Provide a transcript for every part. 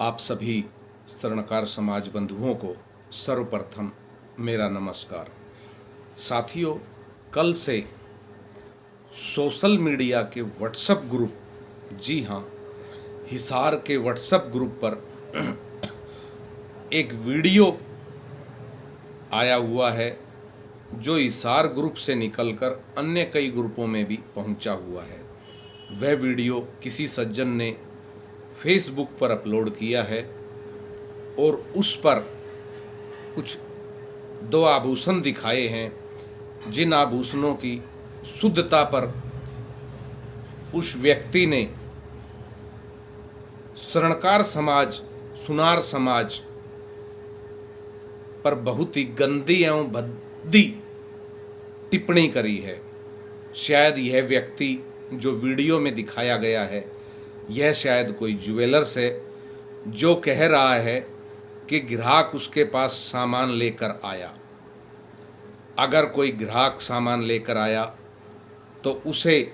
आप सभी स्वर्णकार समाज बंधुओं को सर्वप्रथम मेरा नमस्कार। साथियों, कल से सोशल मीडिया के व्हाट्सएप ग्रुप, जी हाँ, हिसार के व्हाट्सएप ग्रुप पर एक वीडियो आया हुआ है जो हिसार ग्रुप से निकलकर अन्य कई ग्रुपों में भी पहुंचा हुआ है। वह वीडियो किसी सज्जन ने फेसबुक पर अपलोड किया है और उस पर कुछ दो आभूषण दिखाए हैं, जिन आभूषणों की शुद्धता पर उस व्यक्ति ने स्वर्णकार समाज, सुनार समाज पर बहुत ही गंदी एवं भद्दी टिप्पणी करी है। शायद यह व्यक्ति जो वीडियो में दिखाया गया है, यह शायद कोई ज्वेलर्स है जो कह रहा है कि ग्राहक उसके पास सामान लेकर आया। अगर कोई ग्राहक सामान लेकर आया तो उसे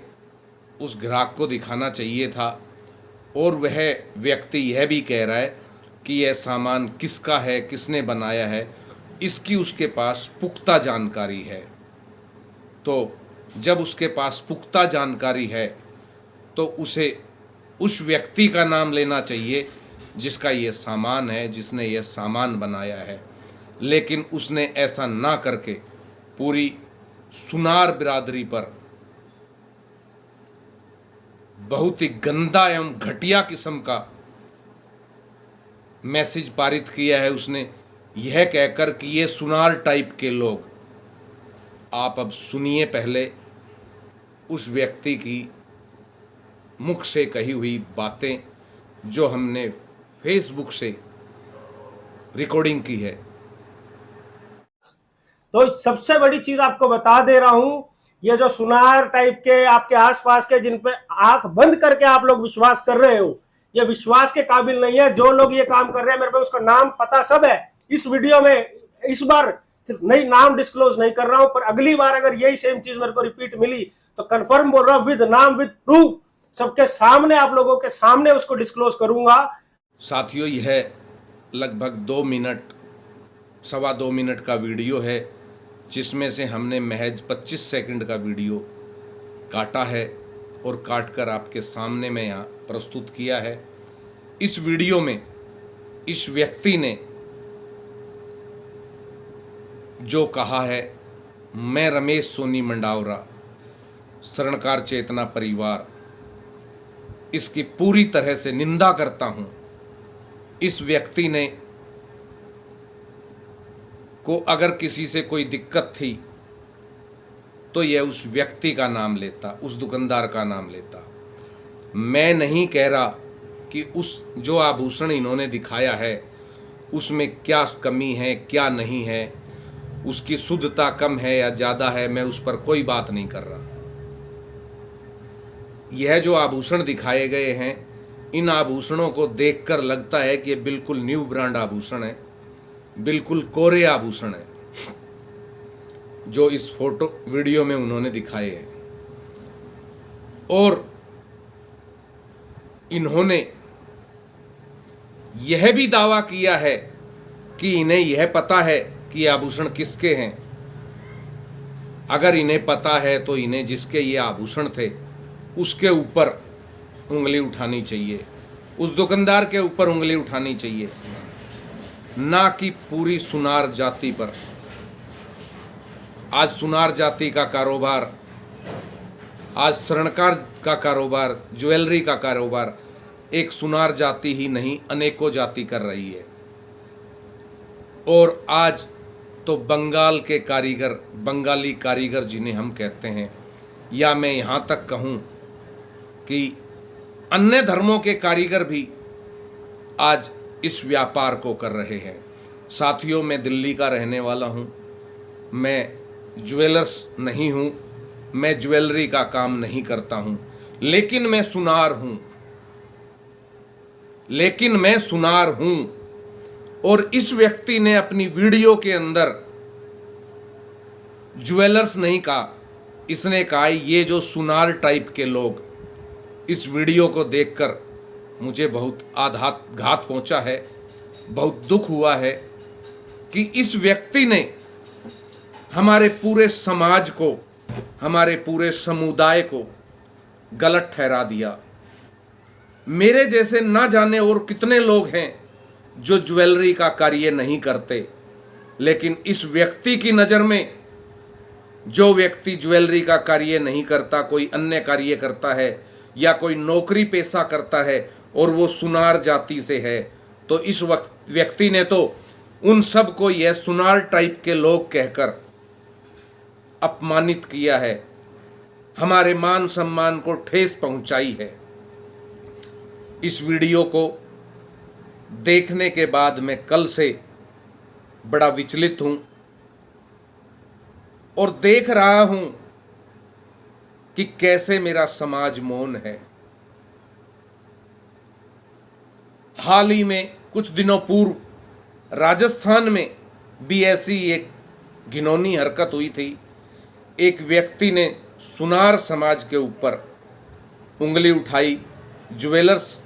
उस ग्राहक को दिखाना चाहिए था, और वह व्यक्ति यह भी कह रहा है कि यह सामान किसका है, किसने बनाया है, इसकी उसके पास पुख्ता जानकारी है। तो जब उसके पास पुख्ता जानकारी है तो उसे उस व्यक्ति का नाम लेना चाहिए जिसका यह सामान है, जिसने यह सामान बनाया है। लेकिन उसने ऐसा ना करके पूरी सुनार बिरादरी पर बहुत ही गंदा एवं घटिया किस्म का मैसेज पारित किया है उसने, यह कहकर कि ये सुनार टाइप के लोग। आप अब सुनिए पहले उस व्यक्ति की मुख से कही हुई बातें जो हमने फेसबुक से रिकॉर्डिंग की है। तो सबसे बड़ी चीज आपको बता दे रहा हूं, ये जो सुनार टाइप के आपके आसपास के, जिन पे आंख बंद करके आप लोग विश्वास कर रहे हो, ये विश्वास के काबिल नहीं है। जो लोग ये काम कर रहे हैं, मेरे पे उसका नाम पता सब है। इस वीडियो में इस बार सिर्फ नहीं नाम डिस्क्लोज नहीं कर रहा हूं, पर अगली बार अगर यही सेम चीज मेरे को रिपीट मिली तो कंफर्म बोल रहा हूं, विद नाम, विद प्रूफ, सबके सामने, आप लोगों के सामने उसको डिस्क्लोज करूंगा। साथियों, यह लगभग 2 मिनट, सवा 2 मिनट का वीडियो है, जिसमें से हमने महज 25 सेकंड का वीडियो काटा है और काटकर आपके सामने में यहाँ प्रस्तुत किया है। इस वीडियो में इस व्यक्ति ने जो कहा है, मैं रमेश सोनी मंडावरा, स्वर्णकार चेतना परिवार, इसकी पूरी तरह से निंदा करता हूं। इस व्यक्ति ने को अगर किसी से कोई दिक्कत थी तो यह उस व्यक्ति का नाम लेता, उस दुकानदार का नाम लेता। मैं नहीं कह रहा कि उस जो आभूषण इन्होंने दिखाया है उसमें क्या कमी है, क्या नहीं है, उसकी शुद्धता कम है या ज़्यादा है, मैं उस पर कोई बात नहीं कर रहा। यह जो आभूषण दिखाए गए हैं, इन आभूषणों को देखकर लगता है कि ये बिल्कुल न्यू ब्रांड आभूषण है, बिल्कुल कोरे आभूषण है जो इस फोटो वीडियो में उन्होंने दिखाए हैं। और इन्होंने यह भी दावा किया है कि इन्हें यह पता है कि आभूषण किसके हैं। अगर इन्हें पता है तो इन्हें जिसके ये आभूषण थे उसके ऊपर उंगली उठानी चाहिए, उस दुकानदार के ऊपर उंगली उठानी चाहिए, ना कि पूरी सुनार जाति पर। आज सुनार जाति का कारोबार, आज स्वर्णकार का कारोबार, ज्वेलरी का कारोबार एक सुनार जाति ही नहीं, अनेकों जाति कर रही है। और आज तो बंगाल के कारीगर, बंगाली कारीगर जिन्हें हम कहते हैं, या मैं यहाँ तक कहूँ कि अन्य धर्मों के कारीगर भी आज इस व्यापार को कर रहे हैं। साथियों, मैं दिल्ली का रहने वाला हूँ, मैं ज्वेलर्स नहीं हूँ, मैं ज्वेलरी का काम नहीं करता हूँ, लेकिन मैं सुनार हूँ। और इस व्यक्ति ने अपनी वीडियो के अंदर ज्वेलर्स नहीं कहा, इसने कहा ये जो सुनार टाइप के लोग इस वीडियो को देखकर मुझे बहुत घात पहुंचा है, बहुत दुख हुआ है कि इस व्यक्ति ने हमारे पूरे समाज को, हमारे पूरे समुदाय को गलत ठहरा दिया। मेरे जैसे ना जाने और कितने लोग हैं जो ज्वेलरी का कार्य नहीं करते, लेकिन इस व्यक्ति की नज़र में जो व्यक्ति ज्वेलरी का कार्य नहीं करता, कोई अन्य कार्य करता है या कोई नौकरी पेशा करता है और वो सुनार जाति से है, तो इस व्यक्ति ने तो उन सब को यह सुनार टाइप के लोग कहकर अपमानित किया है, हमारे मान सम्मान को ठेस पहुंचाई है। इस वीडियो को देखने के बाद मैं कल से बड़ा विचलित हूं और देख रहा हूं कि कैसे मेरा समाज मौन है। हाल ही में कुछ दिनों पूर्व राजस्थान में भी ऐसी एक घिनौनी हरकत हुई थी। एक व्यक्ति ने सुनार समाज के ऊपर उंगली उठाई। ज्वेलर्स,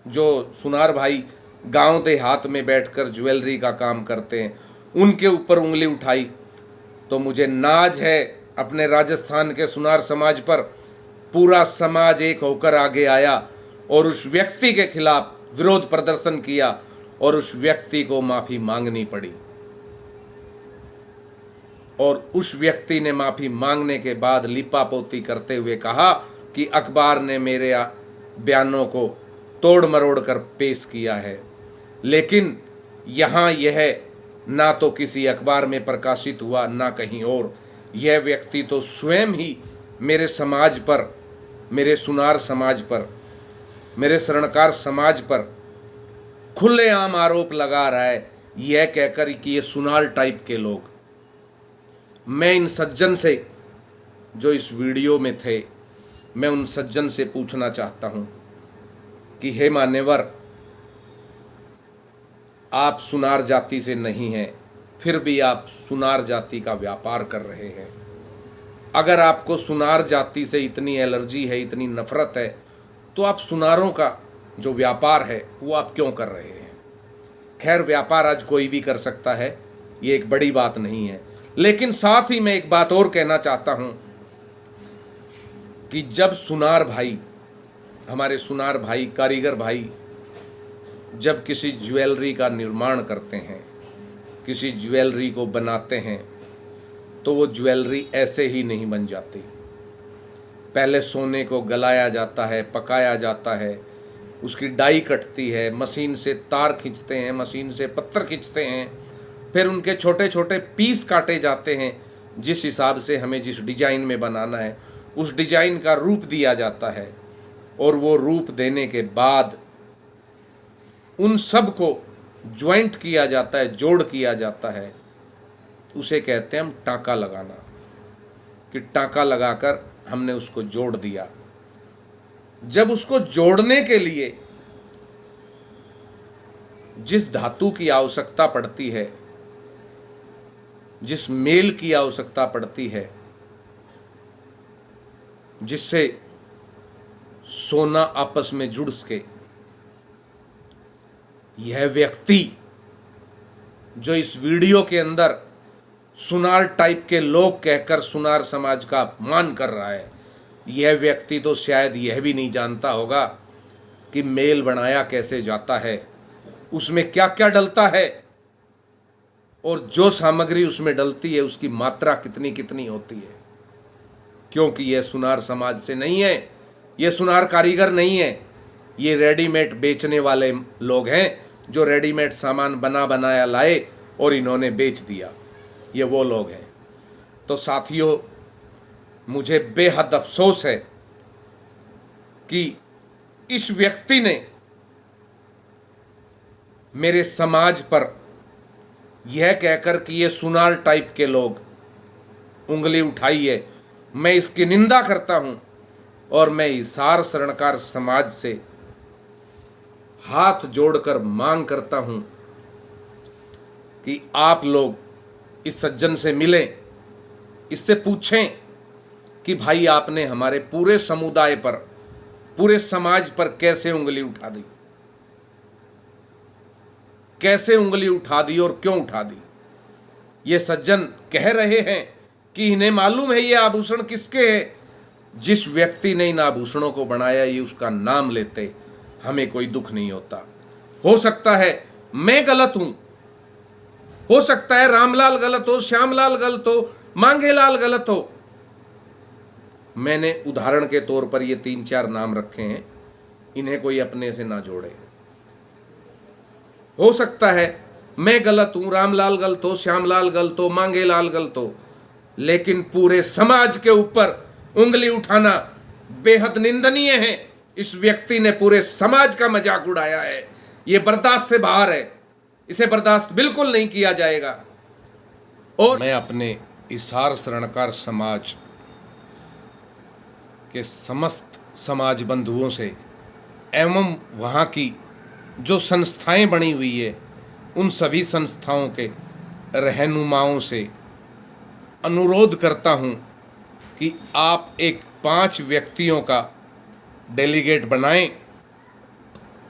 जो सुनार भाई गांव देहात में बैठकर ज्वेलरी का काम करते हैं, उनके ऊपर उंगली उठाई। तो मुझे नाज है अपने राजस्थान के सुनार समाज पर। पूरा समाज एक होकर आगे आया और उस व्यक्ति के खिलाफ विरोध प्रदर्शन किया और उस व्यक्ति को माफ़ी मांगनी पड़ी। और उस व्यक्ति ने माफ़ी मांगने के बाद लिपापोती करते हुए कहा कि अखबार ने मेरे बयानों को तोड़ मरोड़ कर पेश किया है। लेकिन यहाँ यह ना तो किसी अखबार में प्रकाशित हुआ ना कहीं और। यह व्यक्ति तो स्वयं ही मेरे समाज पर, मेरे सुनार समाज पर, मेरे शरणकार समाज पर खुलेआम आरोप लगा रहा है, यह कहकर कि ये सुनार टाइप के लोग। मैं इन सज्जन से जो इस वीडियो में थे, मैं उन सज्जन से पूछना चाहता हूं कि हे मान्यवर, आप सुनार जाति से नहीं हैं, फिर भी आप सुनार जाति का व्यापार कर रहे हैं। अगर आपको सुनार जाति से इतनी एलर्जी है, इतनी नफरत है, तो आप सुनारों का जो व्यापार है वो आप क्यों कर रहे हैं? खैर, व्यापार आज कोई भी कर सकता है, ये एक बड़ी बात नहीं है। लेकिन साथ ही मैं एक बात और कहना चाहता हूं कि जब सुनार भाई, हमारे सुनार भाई, कारीगर भाई, जब किसी ज्वेलरी का निर्माण करते हैं, किसी ज्वेलरी को बनाते हैं, तो वो ज्वेलरी ऐसे ही नहीं बन जाती। पहले सोने को गलाया जाता है, पकाया जाता है, उसकी डाई कटती है, मशीन से तार खींचते हैं, मशीन से पत्थर खींचते हैं, फिर उनके छोटे छोटे पीस काटे जाते हैं। जिस हिसाब से हमें जिस डिजाइन में बनाना है उस डिजाइन का रूप दिया जाता है और वो रूप देने के बाद उन सब को ज्वाइंट किया जाता है, जोड़ किया जाता है। उसे कहते हैं हम टांका लगाना, कि टांका लगाकर हमने उसको जोड़ दिया। जब उसको जोड़ने के लिए जिस धातु की आवश्यकता पड़ती है, जिस मेल की आवश्यकता पड़ती है, जिससे सोना आपस में जुड़ सके, यह व्यक्ति जो इस वीडियो के अंदर सुनार टाइप के लोग कहकर सुनार समाज का अपमान कर रहा है, यह व्यक्ति तो शायद यह भी नहीं जानता होगा कि मेल बनाया कैसे जाता है, उसमें क्या क्या डलता है और जो सामग्री उसमें डलती है उसकी मात्रा कितनी कितनी होती है। क्योंकि यह सुनार समाज से नहीं है, यह सुनार कारीगर नहीं है, ये रेडीमेड बेचने वाले लोग हैं जो रेडीमेड सामान बना बनाया लाए और इन्होंने बेच दिया। ये वो लोग हैं। तो साथियों, मुझे बेहद अफसोस है कि इस व्यक्ति ने मेरे समाज पर यह कहकर कि ये सुनार टाइप के लोग उंगली उठाई है। मैं इसकी निंदा करता हूं और मैं हिसार शरणकार समाज से हाथ जोड़कर मांग करता हूं कि आप लोग इस सज्जन से मिलें, इससे पूछें कि भाई आपने हमारे पूरे समुदाय पर पूरे समाज पर कैसे उंगली उठा दी, कैसे उंगली उठा दी और क्यों उठा दी। ये सज्जन कह रहे हैं कि इन्हें मालूम है ये आभूषण किसके हैं। जिस व्यक्ति ने इन आभूषणों को बनाया ये उसका नाम लेते हमें कोई दुख नहीं होता। हो सकता है मैं गलत हूं, हो सकता है रामलाल गलत हो, श्यामलाल गलत हो, मांगेलाल गलत हो। मैंने उदाहरण के तौर पर ये 3-4 नाम रखे हैं, इन्हें कोई अपने से ना जोड़े। हो सकता है मैं गलत हूं, रामलाल गलत हो, श्यामलाल गलत हो, मांगेलाल गलत हो, लेकिन पूरे समाज के ऊपर उंगली उठाना बेहद निंदनीय है। इस व्यक्ति ने पूरे समाज का मजाक उड़ाया है, यह बर्दाश्त से बाहर है, इसे बर्दाश्त बिल्कुल नहीं किया जाएगा। और मैं अपने हिसार शरणकार समाज के समस्त समाज बंधुओं से एवं वहाँ की जो संस्थाएं बनी हुई है उन सभी संस्थाओं के रहनुमाओं से अनुरोध करता हूँ कि आप एक 5 व्यक्तियों का डेलीगेट बनाएं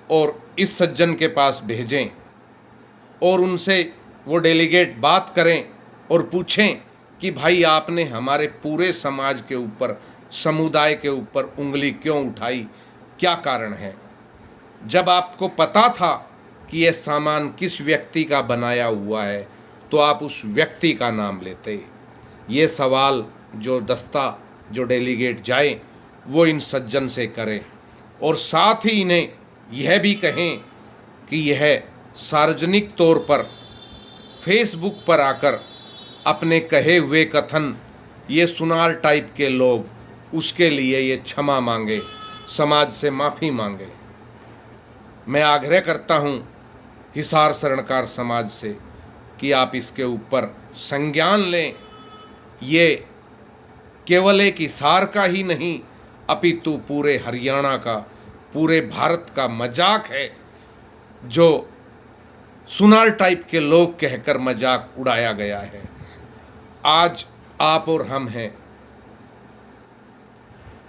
और इस सज्जन के पास भेजें और उनसे वो डेलीगेट बात करें और पूछें कि भाई आपने हमारे पूरे समाज के ऊपर, समुदाय के ऊपर उंगली क्यों उठाई, क्या कारण है। जब आपको पता था कि यह सामान किस व्यक्ति का बनाया हुआ है तो आप उस व्यक्ति का नाम लेते। ये सवाल जो दस्ता, जो डेलीगेट जाए वो इन सज्जन से करें और साथ ही इन्हें यह भी कहें कि यह सार्वजनिक तौर पर फेसबुक पर आकर अपने कहे हुए कथन ये सुनार टाइप के लोग उसके लिए ये क्षमा मांगे, समाज से माफ़ी मांगे। मैं आग्रह करता हूँ हिसार शरणकार समाज से कि आप इसके ऊपर संज्ञान लें। ये केवल एक हिसार का ही नहीं अपितु पूरे हरियाणा का, पूरे भारत का मजाक है जो सुनार टाइप के लोग कहकर मजाक उड़ाया गया है। आज आप और हम हैं,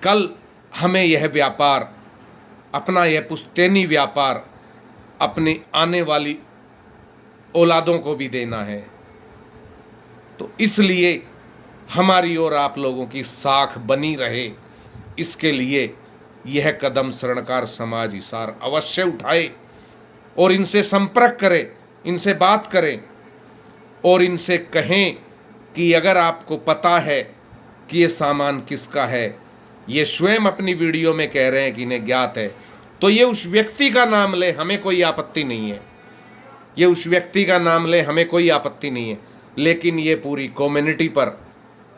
कल हमें यह व्यापार, अपना यह पुश्तैनी व्यापार अपनी आने वाली औलादों को भी देना है। तो इसलिए हमारी और आप लोगों की साख बनी रहे, इसके लिए यह कदम शरणकार समाज हिसार अवश्य उठाए और इनसे संपर्क करें, इनसे बात करें और इनसे कहें कि अगर आपको पता है कि ये सामान किसका है, ये स्वयं अपनी वीडियो में कह रहे हैं कि इन्हें ज्ञात है, तो ये उस व्यक्ति का नाम ले, हमें कोई आपत्ति नहीं है। ये उस व्यक्ति का नाम ले, हमें कोई आपत्ति नहीं है, लेकिन ये पूरी कम्युनिटी पर,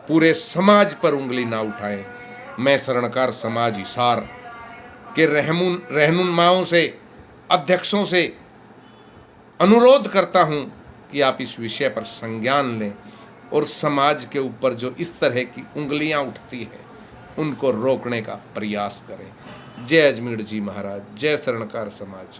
पूरे समाज पर उंगली ना उठाएं। मैं शरणकार समाज हिसार के रहनुमाओं से, अध्यक्षों से अनुरोध करता हूं कि आप इस विषय पर संज्ञान लें और समाज के ऊपर जो इस तरह की उंगलियां उठती हैं उनको रोकने का प्रयास करें। जय अजमेर जी महाराज, जय शरणकार समाज।